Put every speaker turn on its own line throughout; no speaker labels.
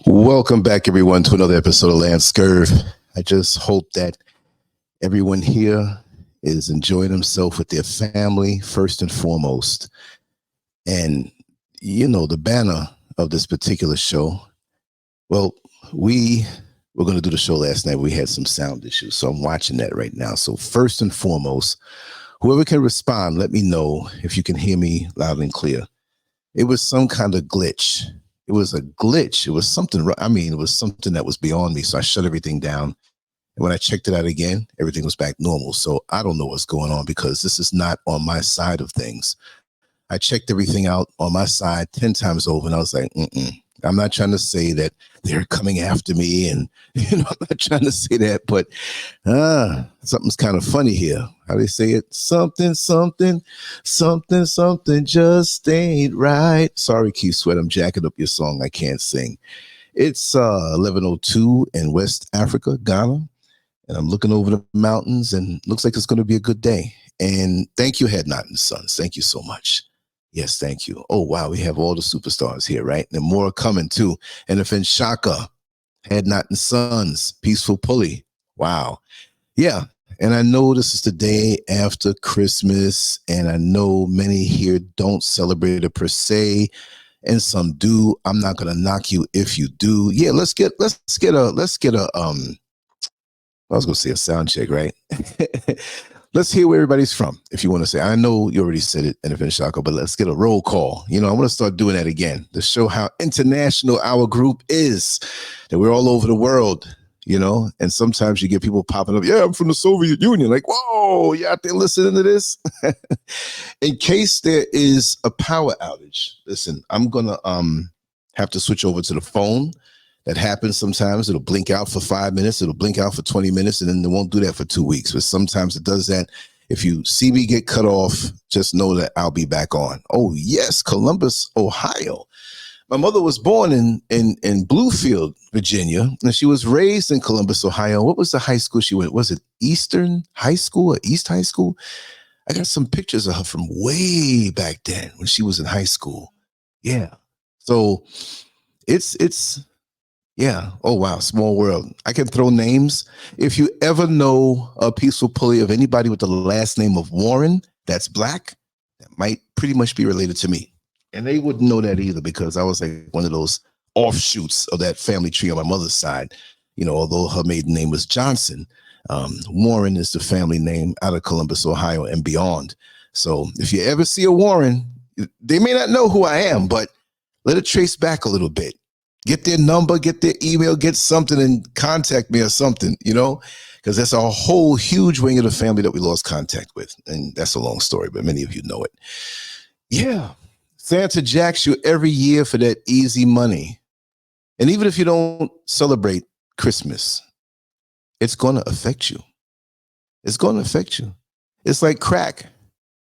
Welcome back, everyone, to another episode of Lancescurv. I just hope that everyone here is enjoying themselves with their family, first and foremost. And, the banner of this particular show, well, we were going to do the show last night. We had some sound issues, so I'm watching that right now. So first and foremost, whoever can respond, let me know if you can hear me loud and clear. It was some kind of glitch. It was a glitch. It was something, it was something that was beyond me. So I shut everything down. And when I checked it out again, everything was back normal. So I don't know what's going on because this is not on my side of things. I checked everything out on my side 10 times over and I was like, I'm not trying to say that they're coming after me. And, I'm not trying to say that, but something's kind of funny here. How they say it? Something just ain't right. Sorry, Keith Sweat. I'm jacking up your song. I can't sing. It's 11:02 in West Africa, Ghana. And I'm looking over the mountains and looks like it's going to be a good day. And thank you, Head Nodding Sons. Thank you so much. Yes, thank you. Oh, wow. We have all the superstars here, right? And more are coming too. And if in Shaka, Head Nodding Sons, Peaceful Pulley. Wow. Yeah. And I know this is the day after Christmas, and I know many here don't celebrate it per se, and some do. I'm not gonna knock you if you do. Yeah, let's get a I was gonna say a sound check, right? Let's hear where everybody's from. If you want to say, I know you already said it in a Shaka, but let's get a roll call. I want to start doing that again to show how international our group is, that we're all over the world. And sometimes you get people popping up. Yeah, I'm from the Soviet Union. Like, whoa, you out there listening to this? In case there is a power outage, listen, I'm going to have to switch over to the phone. That happens sometimes. It'll blink out for 5 minutes. It'll blink out for 20 minutes, and then it won't do that for 2 weeks. But sometimes it does that. If you see me get cut off, just know that I'll be back on. Oh, yes, Columbus, Ohio. My mother was born in Bluefield, Virginia, and she was raised in Columbus, Ohio. What was the high school she went? Was it Eastern High School or East High School? I got some pictures of her from way back then when she was in high school. Yeah. So yeah. Oh, wow. Small world. I can throw names. If you ever know a Peaceful Pulley of anybody with the last name of Warren, that's black, that might pretty much be related to me. And they wouldn't know that either because I was like one of those offshoots of that family tree on my mother's side. Although her maiden name was Johnson, Warren is the family name out of Columbus, Ohio and beyond. So if you ever see a Warren, they may not know who I am, but let it trace back a little bit. Get their number, get their email, get something and contact me or something, because that's a whole huge wing of the family that we lost contact with. And that's a long story, but many of you know it. Yeah. Santa jacks you every year for that easy money. And even if you don't celebrate Christmas, it's going to affect you. It's going to affect you. It's like crack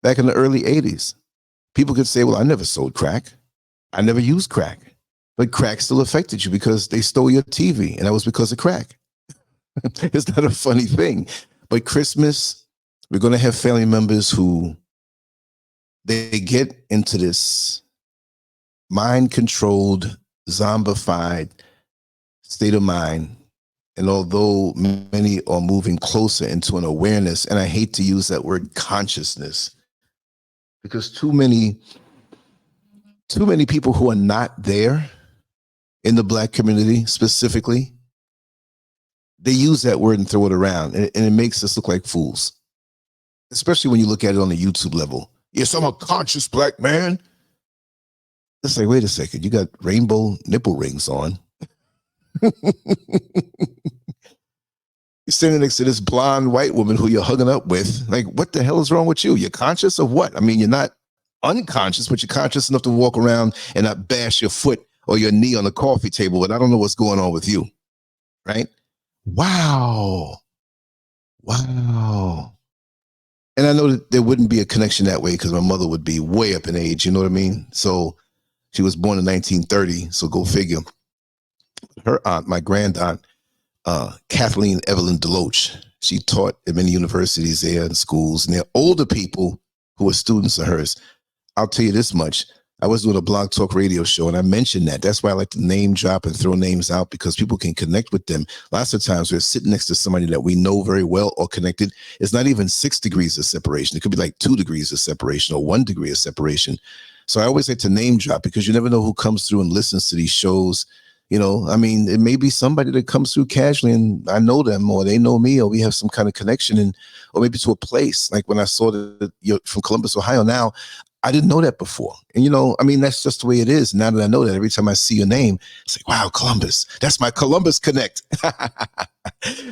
back in the early 80s. People could say, well, I never sold crack. I never used crack. But crack still affected you because they stole your TV, and that was because of crack. It's not a funny thing. But Christmas, we're going to have family members who they get into this mind-controlled, zombified state of mind. And although many are moving closer into an awareness, and I hate to use that word consciousness, because too many people who are not there in the Black community specifically, they use that word and throw it around, and it makes us look like fools, especially when you look at it on the YouTube level. Yes, I'm a conscious Black man. It's like, wait a second, you got rainbow nipple rings on. You're standing next to this blonde white woman who you're hugging up with. Like, what the hell is wrong with you? You're conscious of what? I mean, you're not unconscious, but you're conscious enough to walk around and not bash your foot or your knee on the coffee table, but I don't know what's going on with you, right? Wow. And I know that there wouldn't be a connection that way because my mother would be way up in age, you know what I mean? So she was born in 1930, so go figure. Her aunt, my grand aunt, Kathleen Evelyn Deloach, she taught at many universities there and schools, and they're older people who are students of hers. I'll tell you this much. I was doing a blog talk radio show, and I mentioned that. That's why I like to name drop and throw names out, because people can connect with them. Lots of times we're sitting next to somebody that we know very well or connected. It's not even 6 degrees of separation. It could be like 2 degrees of separation or 1 degree of separation. So I always like to name drop, because you never know who comes through and listens to these shows. You know, I mean, it may be somebody that comes through casually and I know them, or they know me, or we have some kind of connection, and or maybe to a place. Like when I saw that you're from Columbus, Ohio now, I didn't know that before. And, you know, I mean, that's just the way it is. Now that I know that, every time I see your name, it's like, wow, Columbus, that's my Columbus Connect.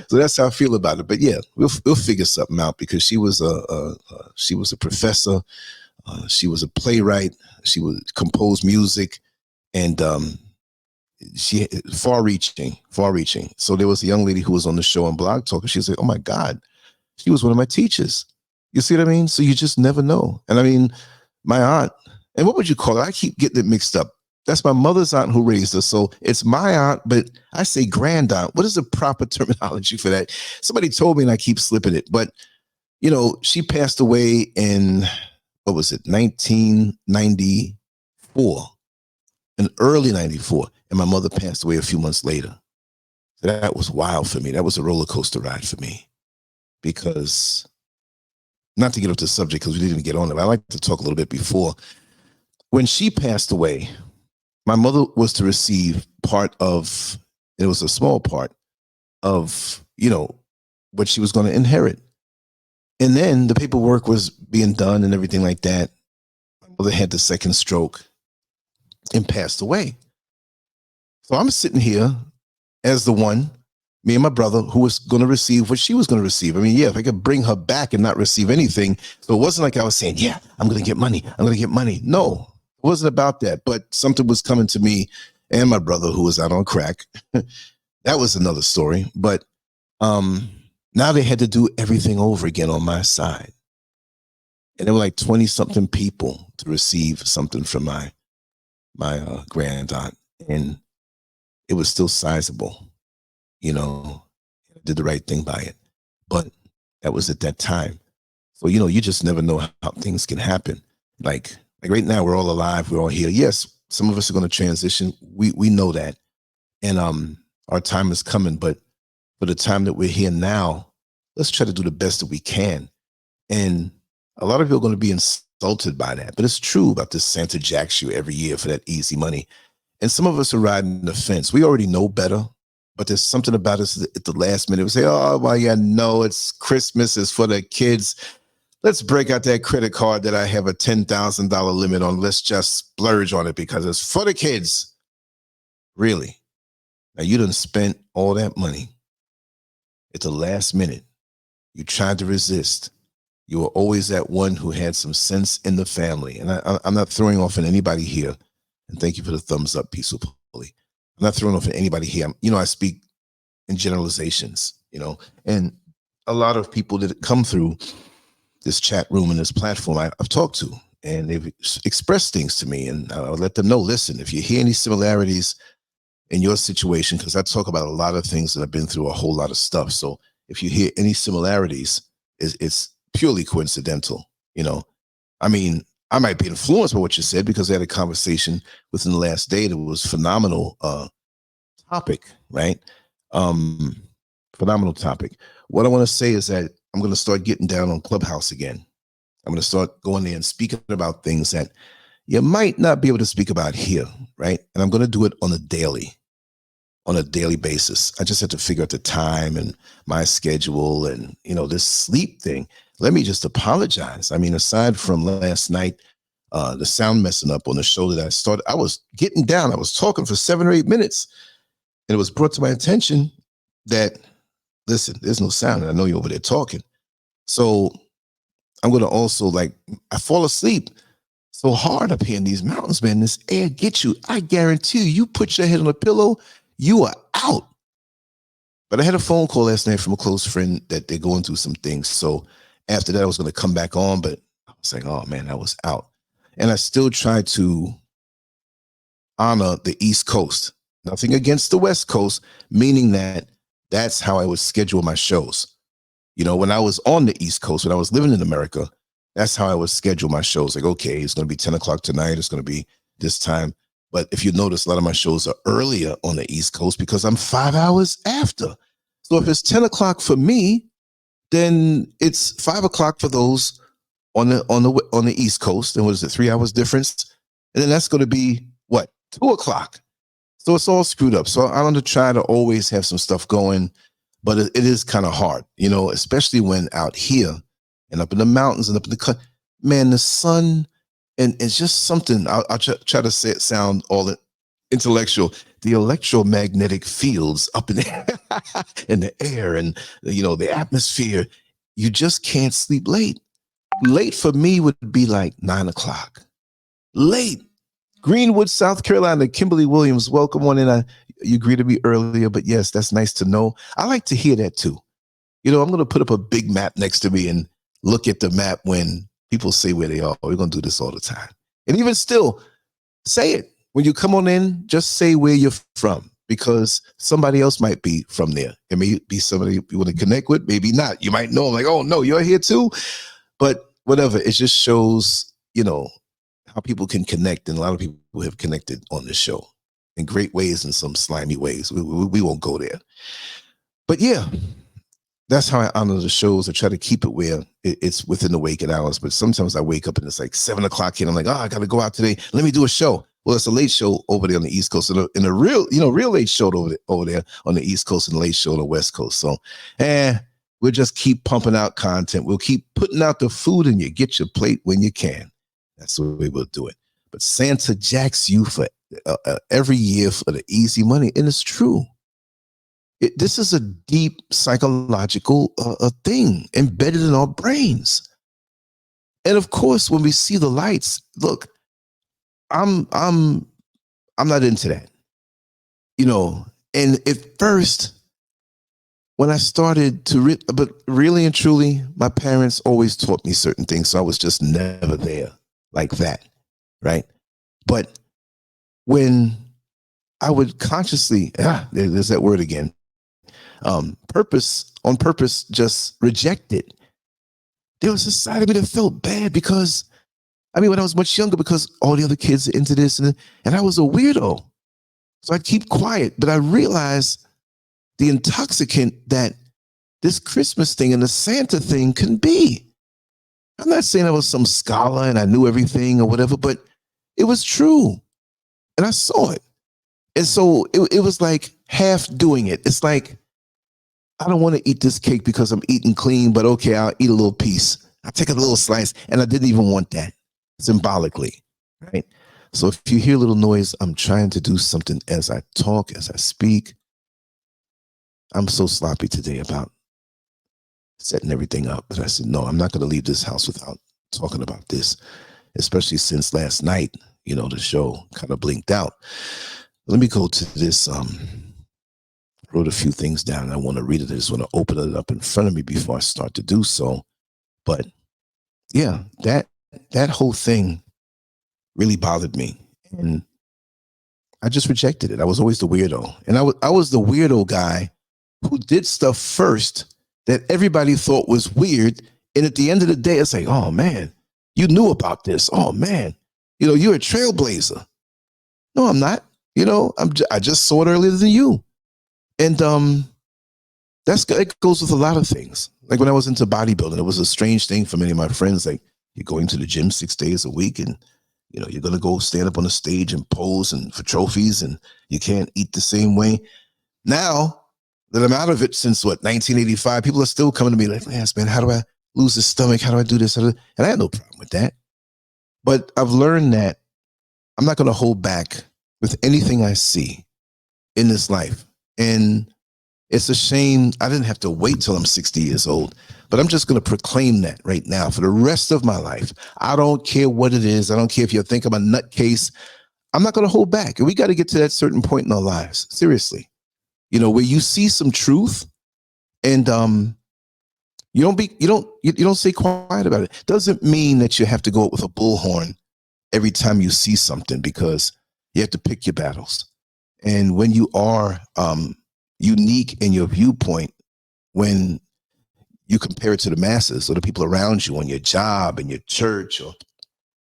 So that's how I feel about it. But yeah, we'll figure something out, because she was a professor. She was a playwright. She would compose music, and she far-reaching. So there was a young lady who was on the show on Blog Talk, and she said, "Oh my God, she was one of my teachers." You see what I mean? So you just never know. And I mean, my aunt, and what would you call it? I keep getting it mixed up. That's my mother's aunt who raised us. So it's my aunt, but I say grand aunt. What is the proper terminology for that? Somebody told me and I keep slipping it. But, you know, she passed away in, what was it, 1994, in early 94. And my mother passed away a few months later. That was wild for me. That was a roller coaster ride for me, because, not to get off the subject because we didn't get on it, I like to talk a little bit before. When she passed away, my mother was to receive part of, it was a small part of, you know, what she was going to inherit. And then the paperwork was being done and everything like that. My mother had the second stroke and passed away. So I'm sitting here as the one, me and my brother, who was going to receive what she was going to receive. I mean, yeah, if I could bring her back and not receive anything. So it wasn't like I was saying, yeah, I'm going to get money. I'm going to get money. No, it wasn't about that. But something was coming to me and my brother, who was out on crack. That was another story. But now they had to do everything over again on my side. And there were like 20 something people to receive something from my grand aunt. And it was still sizable. You know, did the right thing by it. But that was at that time. So, you know, you just never know how things can happen. Like right now, we're all alive. We're all here. Yes, some of us are going to transition. We know that. And our time is coming. But for the time that we're here now, let's try to do the best that we can. And a lot of people are going to be insulted by that. But it's true about this Santa jacks you every year for that easy money. And some of us are riding the fence. We already know better. But there's something about us at the last minute. We say, oh, well, yeah, no, it's Christmas. It's for the kids. Let's break out that credit card that I have a $10,000 limit on. Let's just splurge on it because it's for the kids. Really? Now, you done spent all that money at the last minute. You tried to resist. You were always that one who had some sense in the family. And I'm not throwing off on anybody here. And thank you for the thumbs up, Peaceful Pulley. I'm not throwing off at anybody here. I speak in generalizations, and a lot of people that come through this chat room and this platform I've talked to, and they've expressed things to me, and I'll let them know, listen, if you hear any similarities in your situation, because I talk about a lot of things that I've been through, a whole lot of stuff. So if you hear any similarities, it's purely coincidental. I mean, I might be influenced by what you said because I had a conversation within the last day that was phenomenal topic, right? Phenomenal topic. What I want to say is that I'm going to start getting down on Clubhouse again. I'm going to start going there and speaking about things that you might not be able to speak about here, right? And I'm going to do it on a daily basis. I just have to figure out the time and my schedule and, this sleep thing. Let me just apologize. I mean, aside from last night, the sound messing up on the show that I started, I was getting down. I was talking for 7 or 8 minutes, and it was brought to my attention that, listen, there's no sound, and I know you're over there talking. So I'm going to also, I fall asleep so hard up here in these mountains, man. This air gets you. I guarantee you put your head on a pillow, you are out. But I had a phone call last night from a close friend that they're going through some things. So after that, I was going to come back on, but I was like, oh, man, I was out. And I still try to honor the East Coast. Nothing against the West Coast, meaning that that's how I would schedule my shows. When I was on the East Coast, when I was living in America, that's how I would schedule my shows. Like, okay, it's going to be 10 o'clock tonight. It's going to be this time. But if you notice, a lot of my shows are earlier on the East Coast because I'm 5 hours after. So if it's 10 o'clock for me, then it's 5 o'clock for those on the East Coast. And what is it, 3 hours difference? And then that's going to be what, 2 o'clock. So it's all screwed up. So I'm going to try to always have some stuff going, but it is kind of hard, you know, especially when out here and up in the mountains and up in the man, the sun, and it's just something. I'll try to say it sound all intellectual. The electromagnetic fields up in the air and, you know, the atmosphere. You just can't sleep late. Late for me would be like 9 o'clock. Late. Greenwood, South Carolina. Kimberly Williams, welcome on in. You greeted me earlier, but yes, that's nice to know. I like to hear that too. You know, I'm going to put up a big map next to me and look at the map when people say where they are. We're going to do this all the time. And even still, say it. When you come on in, just say where you're from, because somebody else might be from there. It may be somebody you want to connect with, maybe not. You might know, like, oh, no, you're here too. But whatever, it just shows, you know, how people can connect. And a lot of people have connected on this show in great ways and some slimy ways. We won't go there. But yeah, that's how I honor the shows. I try to keep it where it's within the waking hours. But sometimes I wake up and it's like 7 o'clock and I'm like, oh, I got to go out today. Let me do a show. Well, it's a late show over there on the East Coast, and a real late show over there on the East Coast, and a late show on the West Coast. So, we'll just keep pumping out content. We'll keep putting out the food, and you get your plate when you can. That's the way we'll do it. But Santa jacks you for every year for the easy money, and it's true. This is a deep psychological thing embedded in our brains. And of course, when we see the lights, look, I'm not into that, you know. And at first, when I started to but really and truly, my parents always taught me certain things, so I was just never there like that, right? But when I would consciously, there's that word again, on purpose, just reject it. There was a side of me that felt bad because, I mean, when I was much younger, because all the other kids are into this, and I was a weirdo. So I keep quiet, but I realized the intoxicant that this Christmas thing and the Santa thing can be. I'm not saying I was some scholar and I knew everything or whatever, but it was true. And I saw it. And so it was like half doing it. It's like, I don't want to eat this cake because I'm eating clean, but okay, I'll eat a little piece. I'll take a little slice, and I didn't even want that. Symbolically, right? So if you hear a little noise, I'm trying to do something as I talk, as I speak. I'm so sloppy today about setting everything up. But I said, no, I'm not going to leave this house without talking about this, especially since last night, you know, the show kind of blinked out. Let me go to this. Wrote a few things down, and I want to read it. I just want to open it up in front of me before I start to do so. But yeah, that whole thing really bothered me, and I just rejected it. I was always the weirdo, and I was the weirdo guy who did stuff first that everybody thought was weird, and at the end of the day, it's like, oh man, you knew about this. Oh man, you know, you're a trailblazer. No, I'm not. You know, I just saw it earlier than you, and it goes with a lot of things. Like when I was into bodybuilding, it was a strange thing for many of my friends. Like, you're going to the gym 6 days a week, and you know, you're going to go stand up on the stage and pose and for trophies, and you can't eat the same way. Now that I'm out of it since 1985, people are still coming to me like, yes, man, how do I lose the stomach? How do I do this? And I had no problem with that. But I've learned that I'm not going to hold back with anything I see in this life. And it's a shame I didn't have to wait till I'm 60 years old, but I'm just going to proclaim that right now for the rest of my life. I don't care what it is. I don't care if you think I'm a nutcase. I'm not going to hold back. And we got to get to that certain point in our lives. Seriously, you know, where you see some truth, and you don't stay quiet about it. Doesn't mean that you have to go out with a bullhorn every time you see something, because you have to pick your battles. And when you are unique in your viewpoint, when you compare it to the masses or the people around you on your job, in your church, or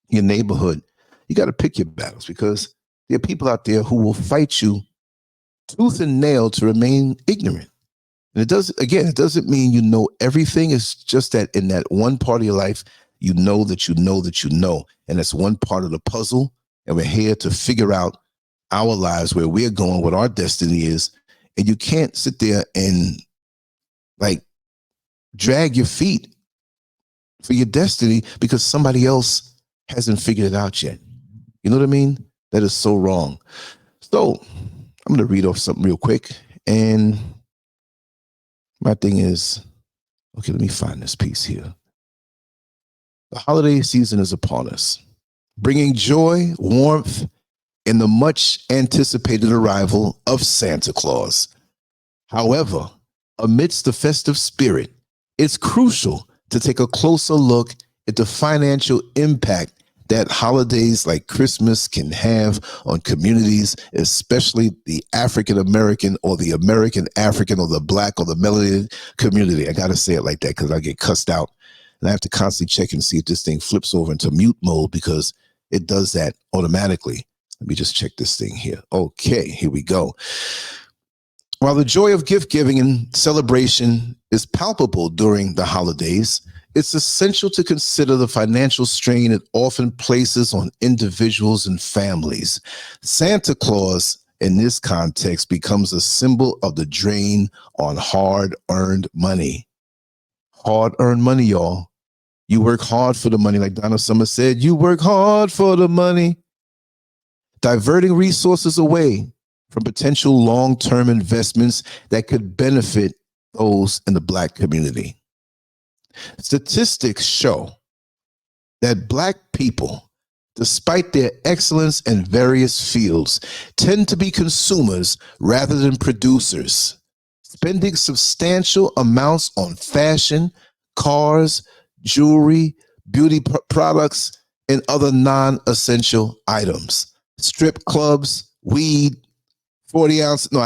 your neighborhood, you got to pick your battles, because there are people out there who will fight you tooth and nail to remain ignorant. And it doesn't mean you know everything. It's just that in that one part of your life, you know that you know that you know. And that's one part of the puzzle. And we're here to figure out our lives, where we're going, what our destiny is. And you can't sit there and like drag your feet for your destiny because somebody else hasn't figured it out yet. You know what I mean? That is so wrong. So I'm going to read off something real quick. And my thing is, okay, let me find this piece here. The holiday season is upon us, bringing joy, warmth, and the much anticipated arrival of Santa Claus. However, amidst the festive spirit, it's crucial to take a closer look at the financial impact that holidays like Christmas can have on communities, especially the African American or the American African or the Black or the melanated community. I got to say it like that because I get cussed out. And I have to constantly check and see if this thing flips over into mute mode, because it does that automatically. Let me just check this thing here. Okay, here we go. While the joy of gift giving and celebration is palpable during the holidays, it's essential to consider the financial strain it often places on individuals and families. Santa Claus, in this context, becomes a symbol of the drain on hard-earned money. Hard-earned money, y'all. You work hard for the money. Like Donna Summer said, you work hard for the money. Diverting resources away from potential long-term investments that could benefit those in the Black community. Statistics show that Black people, despite their excellence in various fields, tend to be consumers rather than producers, spending substantial amounts on fashion, cars, jewelry, beauty products, and other non-essential items. Strip clubs, weed, 40 ounce. No,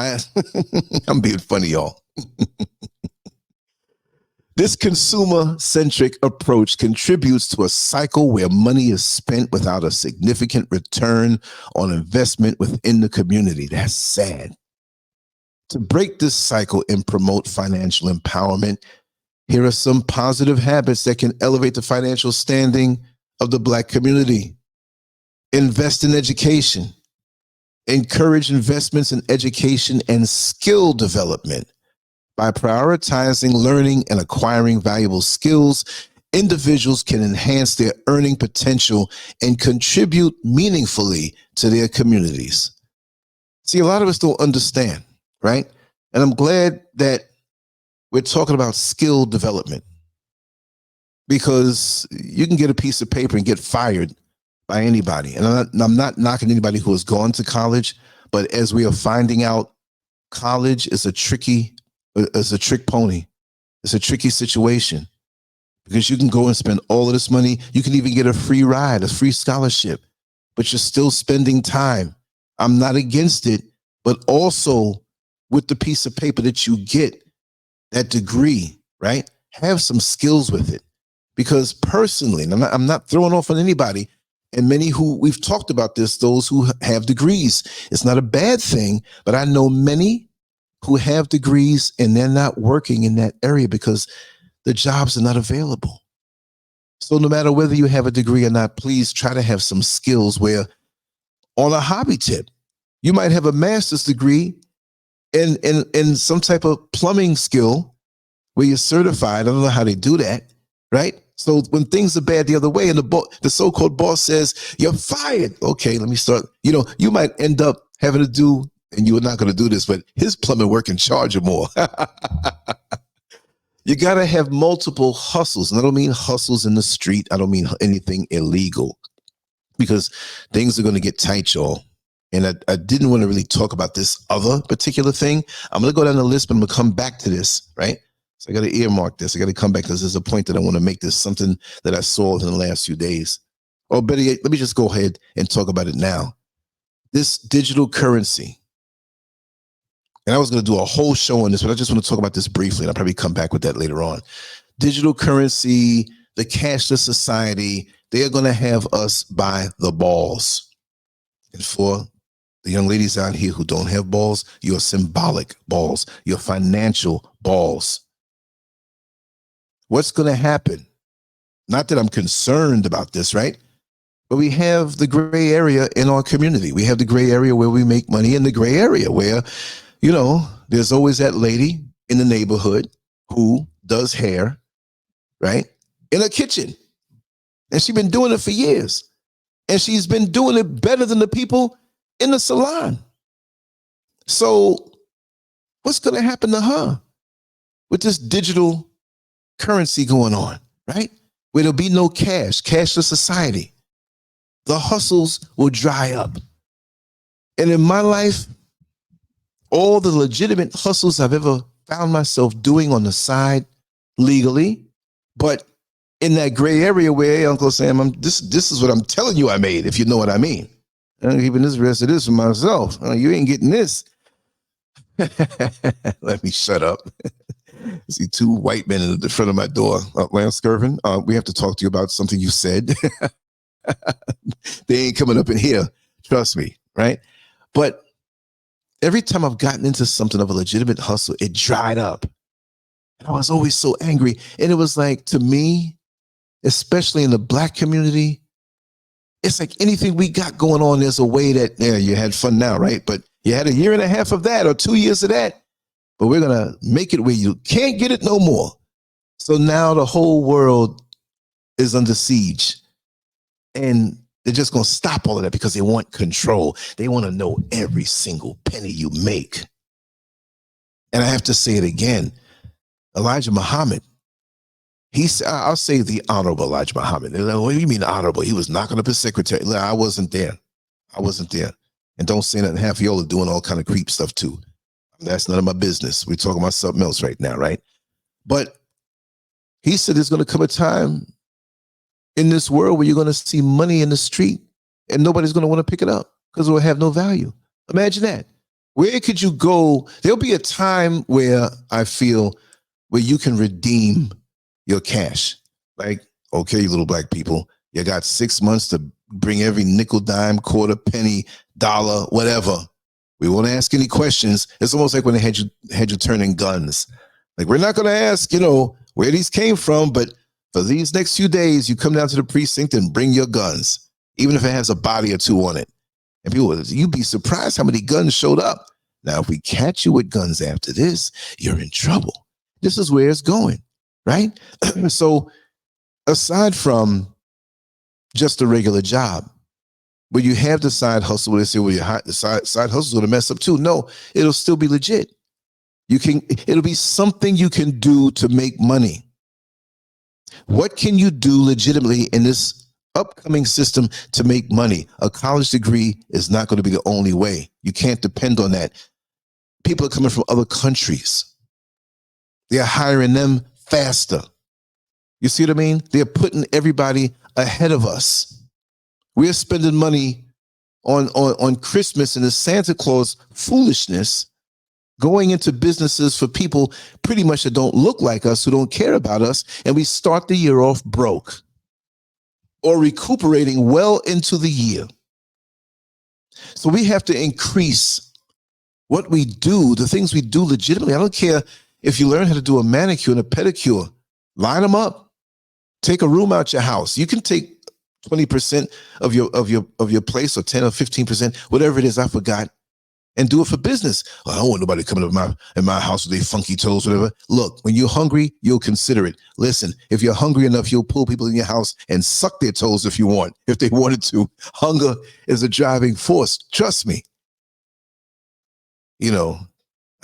I'm being funny, y'all. This consumer-centric approach contributes to a cycle where money is spent without a significant return on investment within the community. That's sad. To break this cycle and promote financial empowerment, here are some positive habits that can elevate the financial standing of the Black community. Invest in education. Encourage investments in education and skill development. By prioritizing learning and acquiring valuable skills, individuals can enhance their earning potential and contribute meaningfully to their communities. See, a lot of us don't understand, right? And I'm glad that we're talking about skill development, because you can get a piece of paper and get fired by anybody. And I'm not knocking anybody who has gone to college, but as we are finding out, college is a trick pony. It's a tricky situation, because you can go and spend all of this money. You can even get a free ride, a free scholarship, but you're still spending time. I'm not against it, but also with the piece of paper that you get, that degree, right? Have some skills with it. Because personally, and I'm not throwing off on anybody, and many who we've talked about this, those who have degrees, it's not a bad thing, but I know many who have degrees and they're not working in that area because the jobs are not available. So no matter whether you have a degree or not, please try to have some skills where, on a hobby tip, you might have a master's degree in some type of plumbing skill where you're certified. I don't know how they do that, right? So when things are bad the other way and the so-called boss says, you're fired. Okay, let me start. You might end up having to do, and you are not going to do this, but his plumbing work and charge you more. You got to have multiple hustles. And I don't mean hustles in the street. I don't mean anything illegal, because things are going to get tight, y'all. And I didn't want to really talk about this other particular thing. I'm going to go down the list, but I'm going to come back to this, right? So I got to earmark this. I got to come back because there's a point that I want to make. This something that I saw in the last few days. Or better yet, let me just go ahead and talk about it now. This digital currency. And I was going to do a whole show on this, but I just want to talk about this briefly, and I'll probably come back with that later on. Digital currency, the cashless society, They are going to have us by the balls. And for the young ladies out here who don't have balls, your symbolic balls, your financial balls. What's going to happen? Not that I'm concerned about this, right? But we have the gray area in our community. We have the gray area where we make money, and the gray area where, you know, there's always that lady in the neighborhood who does hair, right, in a kitchen. And she's been doing it for years. And she's been doing it better than the people in the salon. So what's going to happen to her with this digital currency going on, right? Where there'll be no cash, cashless society. The hustles will dry up. And in my life, all the legitimate hustles I've ever found myself doing on the side legally, but in that gray area where, hey, Uncle Sam, this is what I'm telling you I made, if you know what I mean. I'm keeping this rest of this for myself. You ain't getting this. Let me shut up. I see two white men in the front of my door. Lancescurv, we have to talk to you about something you said. They ain't coming up in here. Trust me, right? But every time I've gotten into something of a legitimate hustle, it dried up. And I was always so angry. And it was like, to me, especially in the Black community, it's like anything we got going on, there's a way that, yeah, you had fun now, right? But you had a year and a half of that or 2 years of that. But we're going to make it where you can't get it no more. So now the whole world is under siege. And they're just going to stop all of that because they want control. They want to know every single penny you make. And I have to say it again. Elijah Muhammad, I'll say the Honorable Elijah Muhammad. They're like, what do you mean honorable? He was knocking up his secretary. I wasn't there. I wasn't there. And don't say nothing. Half of y'all are doing all kind of creep stuff too. That's none of my business. We're talking about something else right now, right? But he said there's going to come a time in this world where you're going to see money in the street and nobody's going to want to pick it up because it will have no value. Imagine that. Where could you go? There'll be a time where I feel where you can redeem your cash. Like, okay, you little Black people, you got 6 months to bring every nickel, dime, quarter, penny, dollar, whatever. We won't ask any questions. It's almost like when they had you turning guns. Like, we're not going to ask, where these came from, but for these next few days, you come down to the precinct and bring your guns, even if it has a body or two on it. And people, you'd be surprised how many guns showed up. Now, if we catch you with guns after this, you're in trouble. This is where it's going, right? So aside from just a regular job, where you have the side hustle, where they say, well, the side hustle is going to mess up too. No, it'll still be legit. It'll be something you can do to make money. What can you do legitimately in this upcoming system to make money? A college degree is not going to be the only way. You can't depend on that. People are coming from other countries. They're hiring them faster. You see what I mean? They're putting everybody ahead of us. We're spending money on Christmas and the Santa Claus foolishness, going into businesses for people pretty much that don't look like us, who don't care about us, and we start the year off broke or recuperating well into the year. So we have to increase what we do, the things we do legitimately. I don't care if you learn how to do a manicure and a pedicure, line them up, take a room out your house. You can take 20% of your place, or 10 or 15%, whatever it is, I forgot, and do it for business. I don't want nobody coming up in my house with their funky toes, whatever. Look, when you're hungry, you'll consider it. Listen, if you're hungry enough, you'll pull people in your house and suck their toes if they wanted to. Hunger is a driving force. Trust me.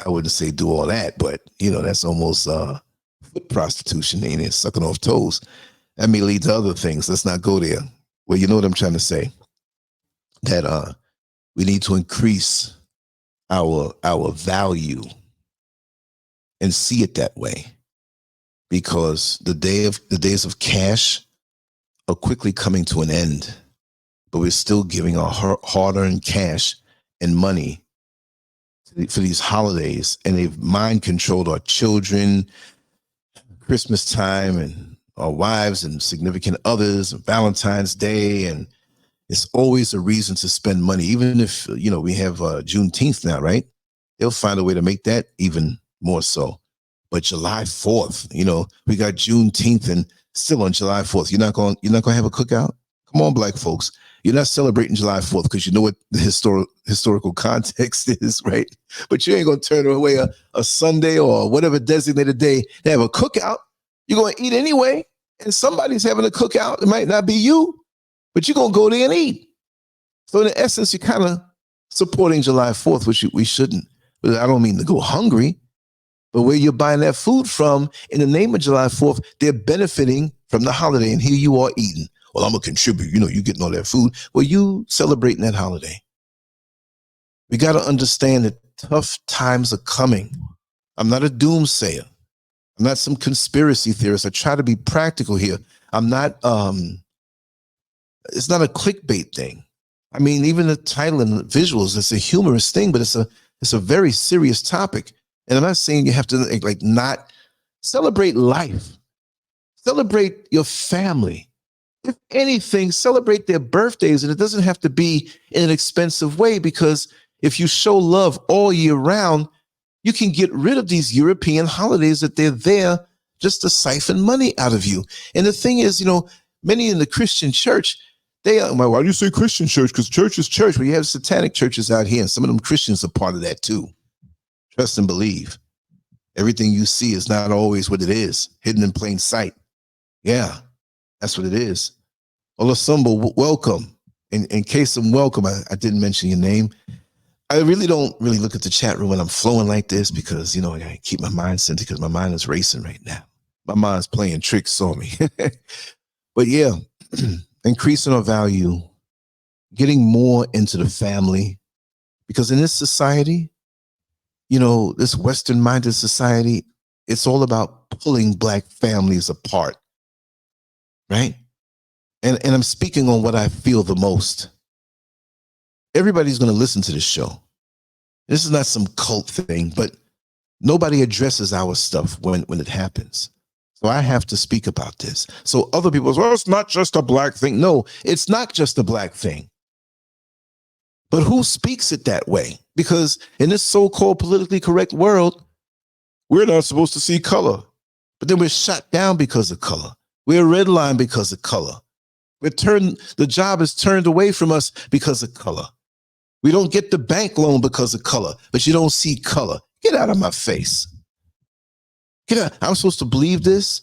I wouldn't say do all that, but that's almost foot prostitution, ain't it? Sucking off toes. That may lead to other things. Let's not go there. Well, you know what I'm trying to say? That we need to increase our value and see it that way, because the days of cash are quickly coming to an end, but we're still giving our hard-earned cash and money for these holidays, and they've mind controlled our children, Christmas time, and our wives and significant others, and Valentine's Day, and it's always a reason to spend money. Even if, we have Juneteenth now, right? They'll find a way to make that even more so. But July 4th, we got Juneteenth, and still on July 4th, you're not going to have a cookout? Come on, black folks. You're not celebrating July 4th because you know what the historical context is, right? But you ain't going to turn away a Sunday or whatever designated day to have a cookout. You're going to eat anyway, and somebody's having a cookout. It might not be you, but you're going to go there and eat. So in essence, you're kind of supporting July 4th, which we shouldn't. But I don't mean to go hungry, but where you're buying that food from, in the name of July 4th, they're benefiting from the holiday, and here you are eating. Well, I'm going to contribute. You getting all that food. Well, you celebrating that holiday. We got to understand that tough times are coming. I'm not a doomsayer. I'm not some conspiracy theorist. I try to be practical here. I'm not, it's not a clickbait thing. I mean, even the title and the visuals, it's a humorous thing, but it's a very serious topic. And I'm not saying you have to not celebrate life. Celebrate your family. If anything, celebrate their birthdays, and it doesn't have to be in an expensive way, because if you show love all year round, you can get rid of these European holidays that they're there just to siphon money out of you. And the thing is, many in the Christian church, why do you say Christian church? Because church is church. Well, you have satanic churches out here, and some of them Christians are part of that too. Trust and believe. Everything you see is not always what it is, hidden in plain sight. Yeah. That's what it is. Olasumbo, welcome. In case I'm welcome, I didn't mention your name. I really don't look at the chat room when I'm flowing like this because, I keep my mind centered because my mind is racing right now. My mind's playing tricks on me. But yeah, increasing our value, getting more into the family, because in this society, this Western-minded society, it's all about pulling black families apart. Right? And I'm speaking on what I feel the most. Everybody's going to listen to this show. This is not some cult thing, but nobody addresses our stuff when it happens. So I have to speak about this. So other people say, well, it's not just a black thing. No, it's not just a black thing. But who speaks it that way? Because in this so-called politically correct world, we're not supposed to see color. But then we're shot down because of color. We're redlined because of color. The job is turned away from us because of color. We don't get the bank loan because of color, but you don't see color. Get out of my face. Get out. I'm supposed to believe this?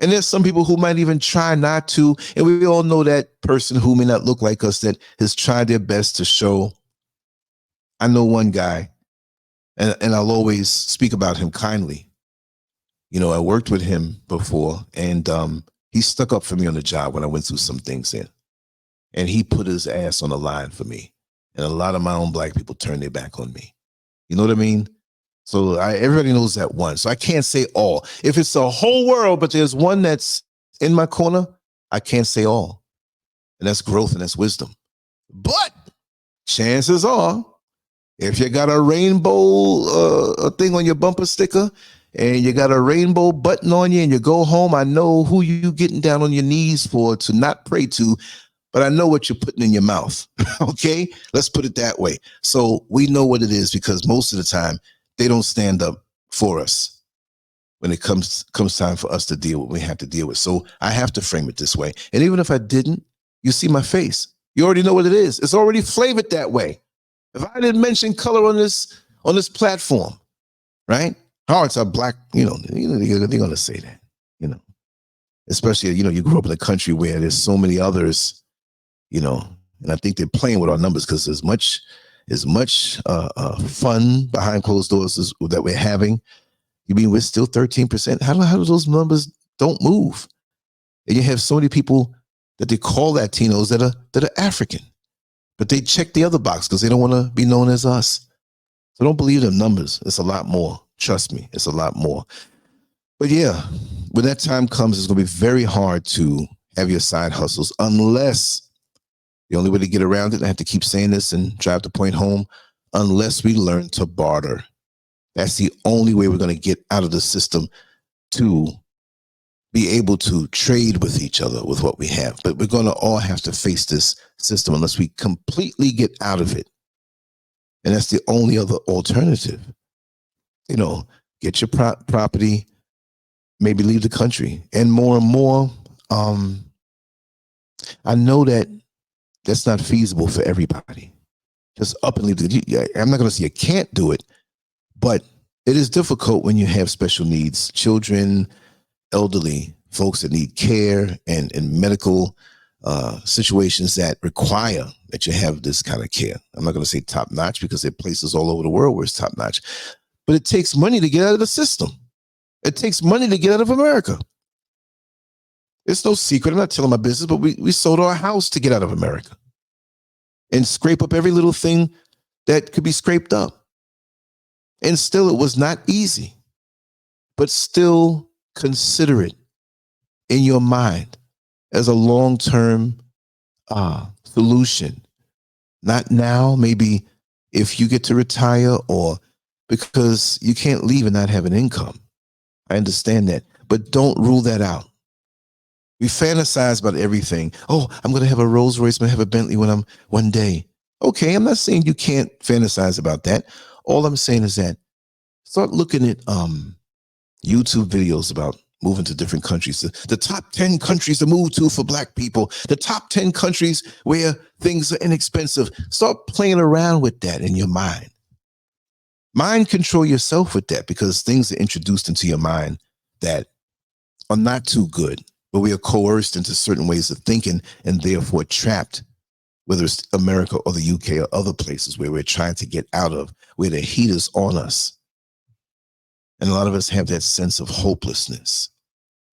And there's some people who might even try not to. And we all know that person who may not look like us that has tried their best to show. I know one guy, and I'll always speak about him kindly. I worked with him before, and he stuck up for me on the job when I went through some things there. And he put his ass on the line for me. And a lot of my own black people turned their back on me. You know what I mean? So everybody knows that one. So I can't say all. If it's the whole world, but there's one that's in my corner, I can't say all. And that's growth and that's wisdom. But chances are, if you got a rainbow thing on your bumper sticker, and you got a rainbow button on you and you go home, I know who you getting down on your knees for to not pray to, but I know what you're putting in your mouth. Okay? Let's put it that way. So we know what it is, because most of the time they don't stand up for us when it comes time for us to deal with what we have to deal with. So I have to frame it this way. And even if I didn't, you see my face. You already know what it is. It's already flavored that way. If I didn't mention color on this platform, right? Hearts are black, they're going to say that, especially, you grew up in a country where there's so many others, and I think they're playing with our numbers because as much fun behind closed doors that we're having. You mean we're still 13%? How do those numbers don't move? And you have so many people that they call Latinos that are African, but they check the other box because they don't want to be known as us. So don't believe them numbers. It's a lot more. Trust me, it's a lot more. But yeah, when that time comes, it's going to be very hard to have your side hustles, unless the only way to get around it, I have to keep saying this and drive the point home, unless we learn to barter. That's the only way we're going to get out of the system to be able to trade with each other with what we have. But we're going to all have to face this system unless we completely get out of it. And that's the only other alternative. You know, get your property, maybe leave the country. And more, I know that that's not feasible for everybody. Just up and leave I'm not going to say you can't do it, but it is difficult when you have special needs, children, elderly, folks that need care and medical situations that require that you have this kind of care. I'm not going to say top notch because there are places all over the world where it's top notch, but it takes money to get out of the system. It takes money to get out of America. It's no secret. I'm not telling my business, but we sold our house to get out of America and scrape up every little thing that could be scraped up. And still, it was not easy, but still consider it in your mind as a long-term solution. Not now, maybe if you get to retire, or because you can't leave and not have an income. I understand that, but don't rule that out. We fantasize about everything. Oh, I'm going to have a Rolls Royce, I'm going to have a Bentley one day. Okay, I'm not saying you can't fantasize about that. All I'm saying is that start looking at YouTube videos about moving to different countries. The top 10 countries to move to for Black people. The top 10 countries where things are inexpensive. Start playing around with that in your mind. Mind control yourself with that, because things are introduced into your mind that are not too good, but we are coerced into certain ways of thinking and therefore trapped, whether it's America or the UK or other places where we're trying to get out of, where the heat is on us. And a lot of us have that sense of hopelessness,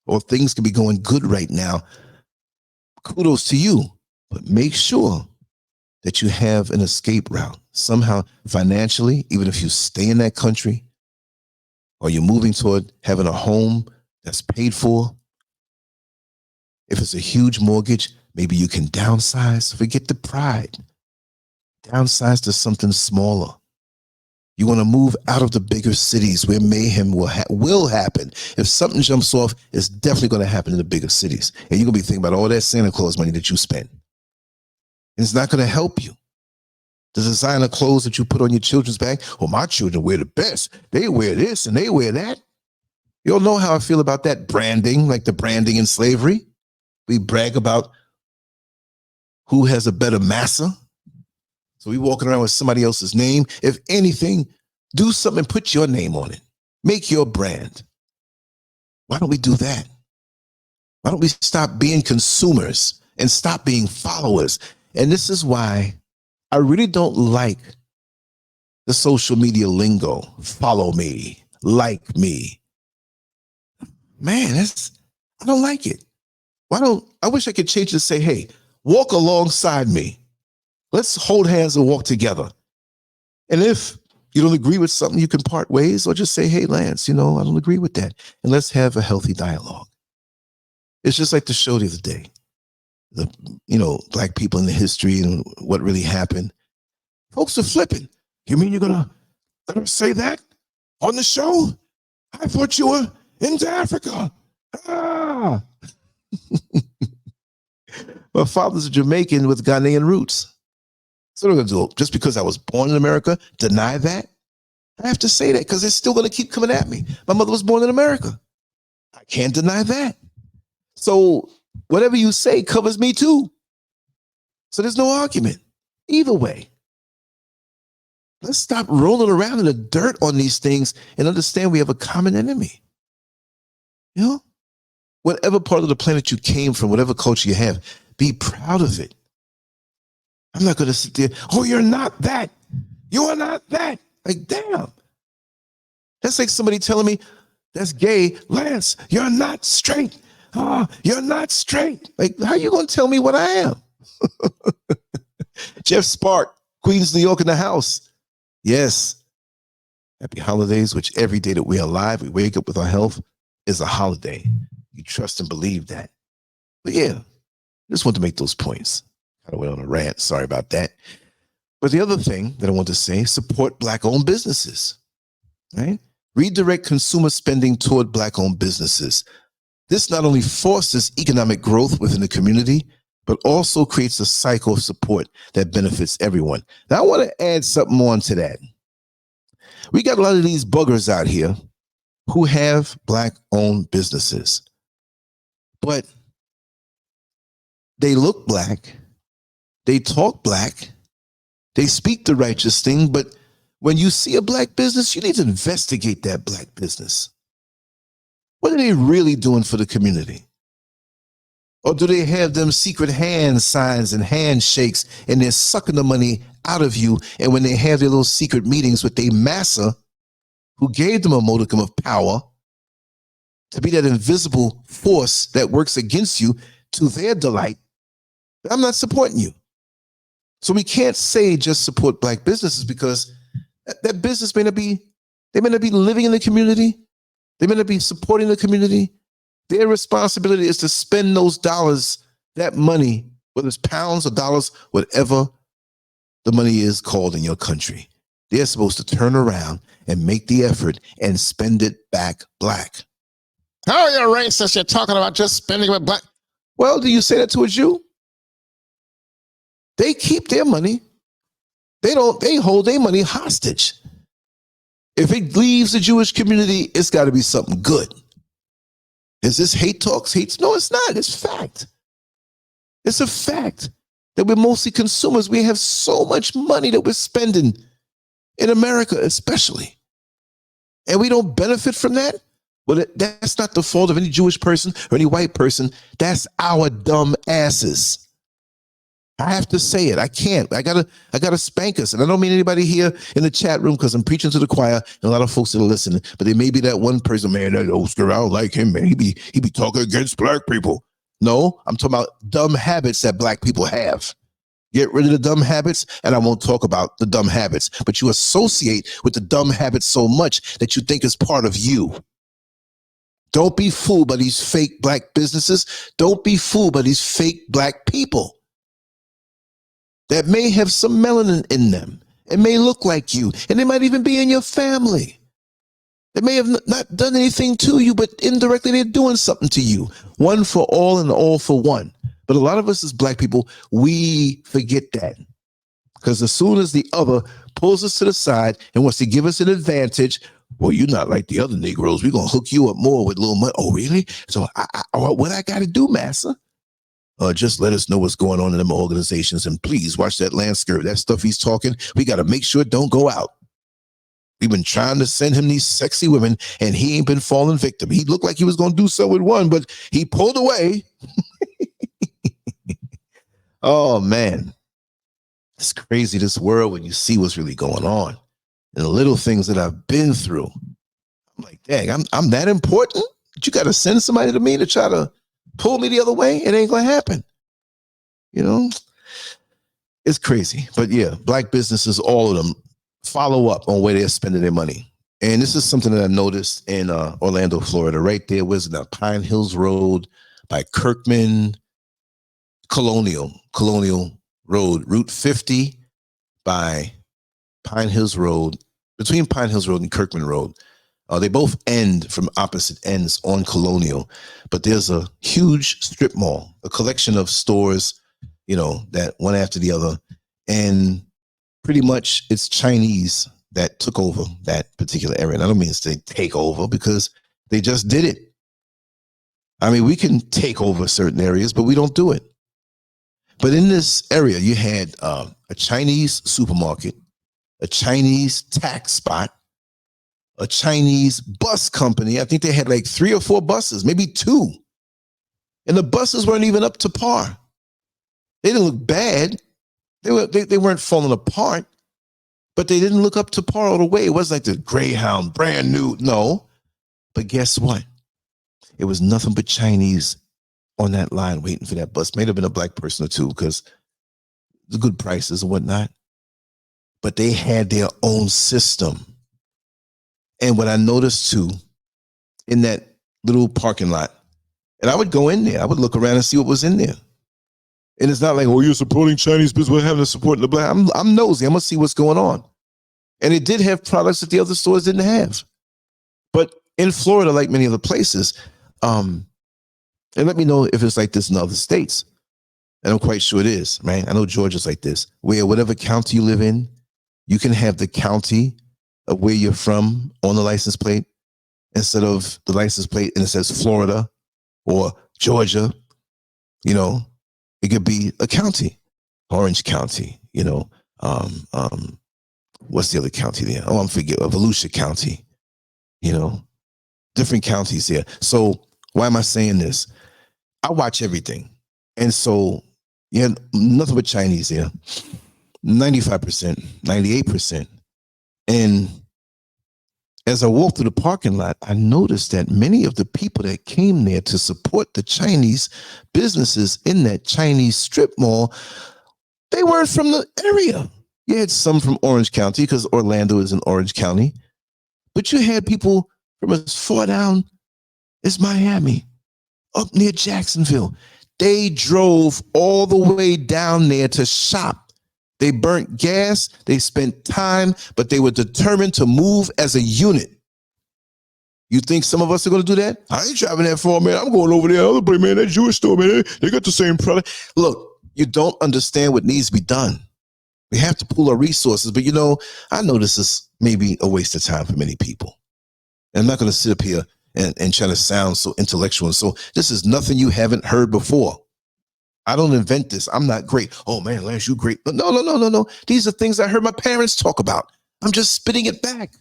or things can be going good right now. Kudos to you, but make sure that you have an escape route somehow financially, even if you stay in that country or you're moving toward having a home that's paid for. If it's a huge mortgage, maybe you can downsize. Forget the pride. Downsize to something smaller. You want to move out of the bigger cities where mayhem will happen. If something jumps off, it's definitely going to happen in the bigger cities. And you're going to be thinking about all that Santa Claus money that you spend. And it's not going to help you. The designer clothes that you put on your children's back, well, my children wear the best. They wear this and they wear that. You all know how I feel about that branding, like the branding in slavery. We brag about who has a better massa. So we walking around with somebody else's name. If anything, do something and put your name on it. Make your brand. Why don't we do that? Why don't we stop being consumers and stop being followers? And this is why I really don't like the social media lingo. Follow me, like me. Man, I don't like it. I wish I could change it to say, hey, walk alongside me. Let's hold hands and walk together. And if you don't agree with something, you can part ways, or just say, hey, Lance, I don't agree with that. And let's have a healthy dialogue. It's just like the show the other day. Black people in the history and what really happened. Folks are flipping. You mean you're going to let her say that on the show? I thought you were into Africa. Ah. My father's a Jamaican with Ghanaian roots. So what am I going to do? Just because I was born in America, deny that? I have to say that because it's still going to keep coming at me. My mother was born in America. I can't deny that. So whatever you say covers me too. So there's no argument. Either way. Let's stop rolling around in the dirt on these things and understand we have a common enemy. Whatever part of the planet you came from, whatever culture you have, be proud of it. I'm not going to sit there, oh, you're not that. You are not that. Like, damn. That's like somebody telling me that's gay. Lance, you're not straight. You're not straight. Like, how are you going to tell me what I am? Jeff Spark, Queens, New York in the house. Yes. Happy holidays, which every day that we're alive, we wake up with our health, is a holiday. You trust and believe that. But yeah, just want to make those points. I went on a rant. Sorry about that. But the other thing that I want to say, support Black-owned businesses, right? Redirect consumer spending toward Black-owned businesses. This not only fosters economic growth within the community, but also creates a cycle of support that benefits everyone. Now, I want to add something on to that. We got a lot of these buggers out here who have Black-owned businesses, but they look Black, they talk Black, they speak the righteous thing, but when you see a Black business, you need to investigate that Black business. What are they really doing for the community? Or do they have them secret hand signs and handshakes and they're sucking the money out of you? And when they have their little secret meetings with their massa who gave them a modicum of power to be that invisible force that works against you to their delight, I'm not supporting you. So we can't say just support Black businesses, because that business may not be living in the community. They may not be supporting the community. Their responsibility is to spend those dollars, that money, whether it's pounds or dollars, whatever the money is called in your country. They're supposed to turn around and make the effort and spend it back Black. How are you racist? You're talking about just spending it Black. Well, do you say that to a Jew? They keep their money. They hold their money hostage. If it leaves the Jewish community, it's got to be something good. Is this hate talks? Hates? No, it's not. It's fact. It's a fact that we're mostly consumers. We have so much money that we're spending in America, especially, and we don't benefit from that. Well, that's not the fault of any Jewish person or any white person. That's our dumb asses. I have to say it. I can't. I gotta spank us. And I don't mean anybody here in the chat room, because I'm preaching to the choir and a lot of folks that are listening. But there may be that one person, man, that SCURV, I don't like him, man. He be talking against Black people. No, I'm talking about dumb habits that Black people have. Get rid of the dumb habits, and I won't talk about the dumb habits. But you associate with the dumb habits so much that you think it's part of you. Don't be fooled by these fake Black businesses. Don't be fooled by these fake Black people that may have some melanin in them. It may look like you, and they might even be in your family. They may have not done anything to you, but indirectly they're doing something to you. One for all and all for one. But a lot of us as Black people, we forget that. Because as soon as the other pulls us to the side and wants to give us an advantage, well, you're not like the other Negroes. We're going to hook you up more with a little money. Oh, really? So what I got to do, massa? Just let us know what's going on in them organizations. And please watch that Lancescurv. That stuff he's talking, we got to make sure it don't go out. We've been trying to send him these sexy women, and he ain't been falling victim. He looked like he was going to do so with one, but he pulled away. Oh, man. It's crazy, this world, when you see what's really going on. And the little things that I've been through. I'm like, dang, I'm that important? But you got to send somebody to me to try to pull me the other way? It ain't going to happen. You know? It's crazy. But yeah, Black businesses, all of them, follow up on where they're spending their money. And this is something that I noticed in Orlando, Florida, right there. Where's it now? Pine Hills Road by Kirkman, Colonial Road, Route 50 by Pine Hills Road, between Pine Hills Road and Kirkman Road. They both end from opposite ends on Colonial, but there's a huge strip mall, a collection of stores, you know, that one after the other. And pretty much it's Chinese that took over that particular area. And I don't mean to say take over, because they just did it. I mean, we can take over certain areas, but we don't do it. But in this area, you had a Chinese supermarket, a Chinese tax spot, a Chinese bus company. I think they had like 3 or 4 buses, maybe 2. And the buses weren't even up to par. They didn't look bad. They weren't falling apart, but they didn't look up to par all the way. It wasn't like the Greyhound, brand new. No. But guess what? It was nothing but Chinese on that line waiting for that bus. May have been a Black person or two, because the good prices and whatnot. But they had their own system. And what I noticed too, in that little parking lot, and I would go in there, I would look around and see what was in there. And it's not like, oh, you're supporting Chinese business, we're having to support the Black. I'm nosy. I'm going to see what's going on. And it did have products that the other stores didn't have. But in Florida, like many other places, And let me know if it's like this in other states. And I'm quite sure it is, right? I know Georgia's like this, where whatever county you live in, you can have the county of where you're from on the license plate instead of the license plate and it says Florida or Georgia. You know, it could be a county, Orange County, you know, what's the other county there? Oh, I'm forgetting, Volusia County, you know, different counties here. So why am I saying this? I watch everything. And so, yeah, nothing but Chinese here. 95%, 98%. And as I walked through the parking lot, I noticed that many of the people that came there to support the Chinese businesses in that Chinese strip mall, they weren't from the area. You had some from Orange County because Orlando is in Orange County, but you had people from as far down as Miami, up near Jacksonville. They drove all the way down there to shop. They burnt gas, they spent time, but they were determined to move as a unit. You think some of us are going to do that? I ain't driving that far, man. I'm going over there. Other place, man, that Jewish store, man, they got the same product. Look, you don't understand what needs to be done. We have to pool our resources, but you know, I know this is maybe a waste of time for many people. And I'm not going to sit up here and try to sound so intellectual. And so this is nothing you haven't heard before. I don't invent this. I'm not great. Oh man, Lance, you great. No. These are things I heard my parents talk about. I'm just spitting it back.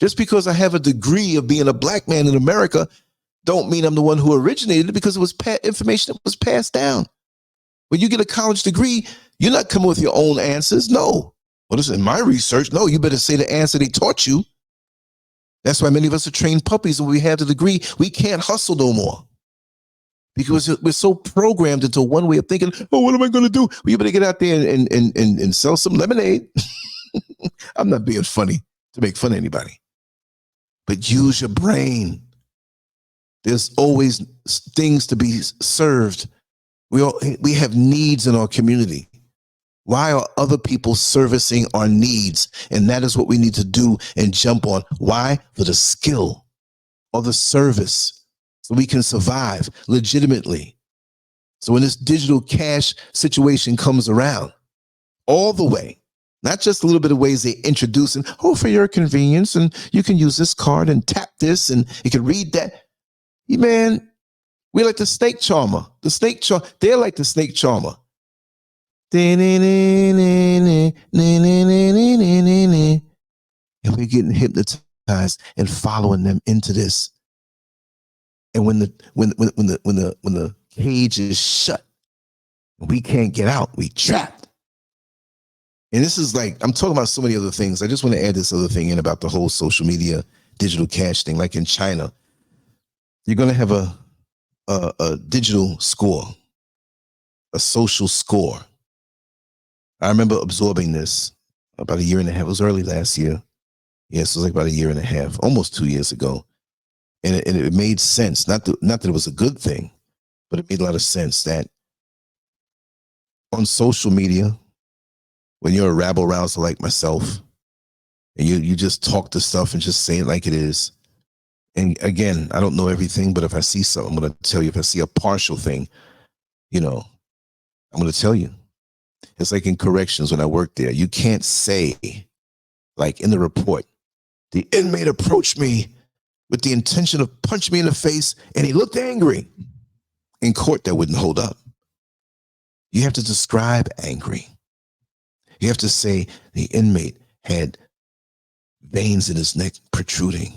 Just because I have a degree of being a black man in America don't mean I'm the one who originated it, because it was information that was passed down. When you get a college degree, you're not coming with your own answers. No. Well, this is my research. No, you better say the answer they taught you. That's why many of us are trained puppies, and when we have the degree, we can't hustle no more. Because we're so programmed into one way of thinking, oh, what am I going to do? Well, you better get out there and sell some lemonade. I'm not being funny to make fun of anybody. But use your brain. There's always things to be served. We have needs in our community. Why are other people servicing our needs? And that is what we need to do and jump on. Why? For the skill or the service. So we can survive legitimately. So when this digital cash situation comes around, all the way, not just a little bit of ways they introduce, and for your convenience, and you can use this card and tap this, and you can read that. Man, we're like the snake charmer. They're like the snake charmer. And we're getting hypnotized and following them into this. And when the cage is shut, we can't get out. We trapped. And this is like, I'm talking about so many other things. I just want to add this other thing in about the whole social media, digital cash thing. Like in China, you're going to have a digital score, a social score. I remember absorbing this about a year and a half. It was early last year. Yes, it was like about a year and a half, almost 2 years ago. And it made sense. Not that it was a good thing, but it made a lot of sense that on social media, when you're a rabble-rouser like myself, and you just talk the stuff and just say it like it is. And again, I don't know everything, but if I see something, I'm going to tell you. If I see a partial thing, I'm going to tell you. It's like in corrections when I worked there. You can't say, like in the report, the inmate approached me with the intention of punching me in the face, and he looked angry. In court, that wouldn't hold up. You have to describe angry. You have to say the inmate had veins in his neck protruding.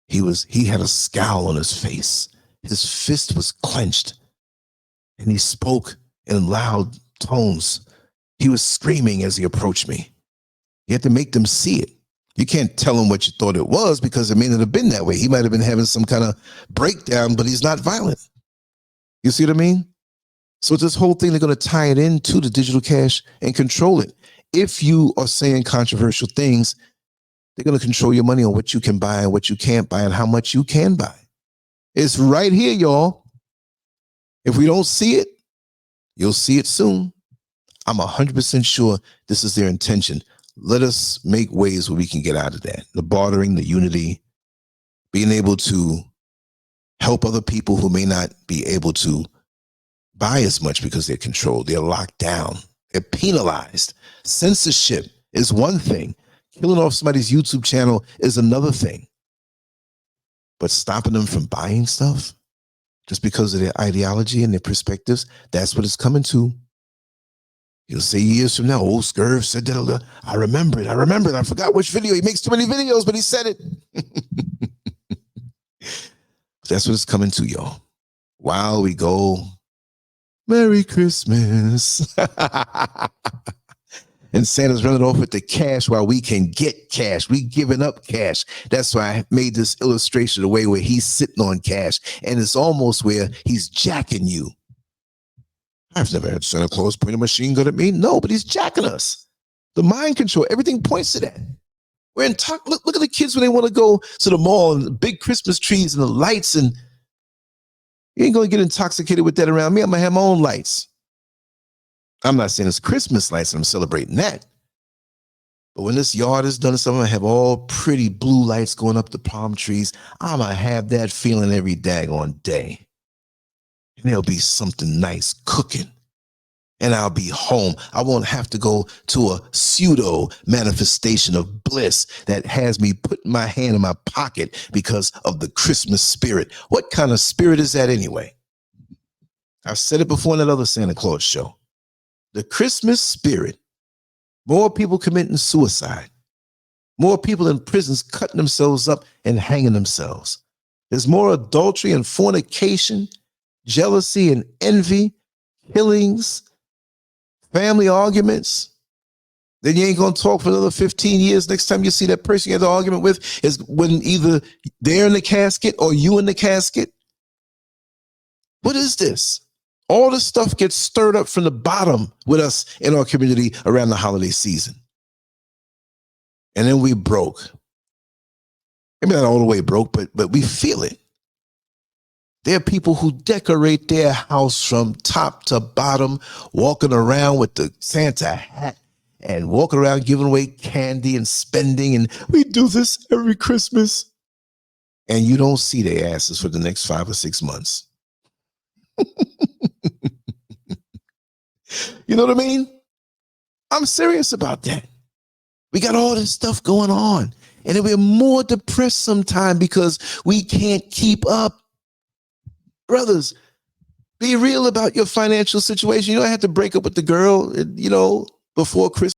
He had a scowl on his face. His fist was clenched, and he spoke in loud tones. He was screaming as he approached me. You have to make them see it. You can't tell him what you thought it was, because it may not have been that way. He might have been having some kind of breakdown, but he's not violent. You see what I mean? So this whole thing, they're going to tie it into the digital cash and control it. If you are saying controversial things, they're going to control your money on what you can buy and what you can't buy and how much you can buy. It's right here, y'all. If we don't see it, you'll see it soon. I'm 100% sure this is their intention. Let us make ways where we can get out of that. The bartering, the unity, being able to help other people who may not be able to buy as much because they're controlled, they're locked down, they're penalized. Censorship is one thing. Killing off somebody's YouTube channel is another thing. But stopping them from buying stuff just because of their ideology and their perspectives, that's what it's coming to. You'll say years from now, oh, SCURV said that. I remember it. I forgot which video. He makes too many videos, but he said it. That's what it's coming to, y'all. While we go, Merry Christmas. And Santa's running off with the cash while we can get cash. We giving up cash. That's why I made this illustration the way where he's sitting on cash. And it's almost where he's jacking you. I've never had Santa Claus point a machine gun at me. No, but he's jacking us. The mind control, everything points to that. We're in talk. Look at the kids when they want to go to the mall and the big Christmas trees and the lights. And you ain't going to get intoxicated with that around me. I'm going to have my own lights. I'm not saying it's Christmas lights and I'm celebrating that. But when this yard is done, I'm going to have all pretty blue lights going up the palm trees. I'm going to have that feeling every daggone day. And there'll be something nice cooking. And I'll be home. I won't have to go to a pseudo manifestation of bliss that has me putting my hand in my pocket because of the Christmas spirit. What kind of spirit is that anyway? I've said it before in that other Santa Claus show. The Christmas spirit, more people committing suicide, more people in prisons cutting themselves up and hanging themselves. There's more adultery and fornication, jealousy and envy, killings, family arguments. Then you ain't going to talk for another 15 years. Next time you see that person you had an argument with is when either they're in the casket or you in the casket. What is this? All this stuff gets stirred up from the bottom with us in our community around the holiday season. And then we broke. Maybe not all the way broke, but we feel it. There are people who decorate their house from top to bottom, walking around with the Santa hat and walking around giving away candy and spending. And we do this every Christmas. And you don't see their asses for the next 5 or 6 months. You know what I mean? I'm serious about that. We got all this stuff going on. And then we're more depressed sometimes because we can't keep up. Brothers, be real about your financial situation. You don't have to break up with the girl, before Christmas.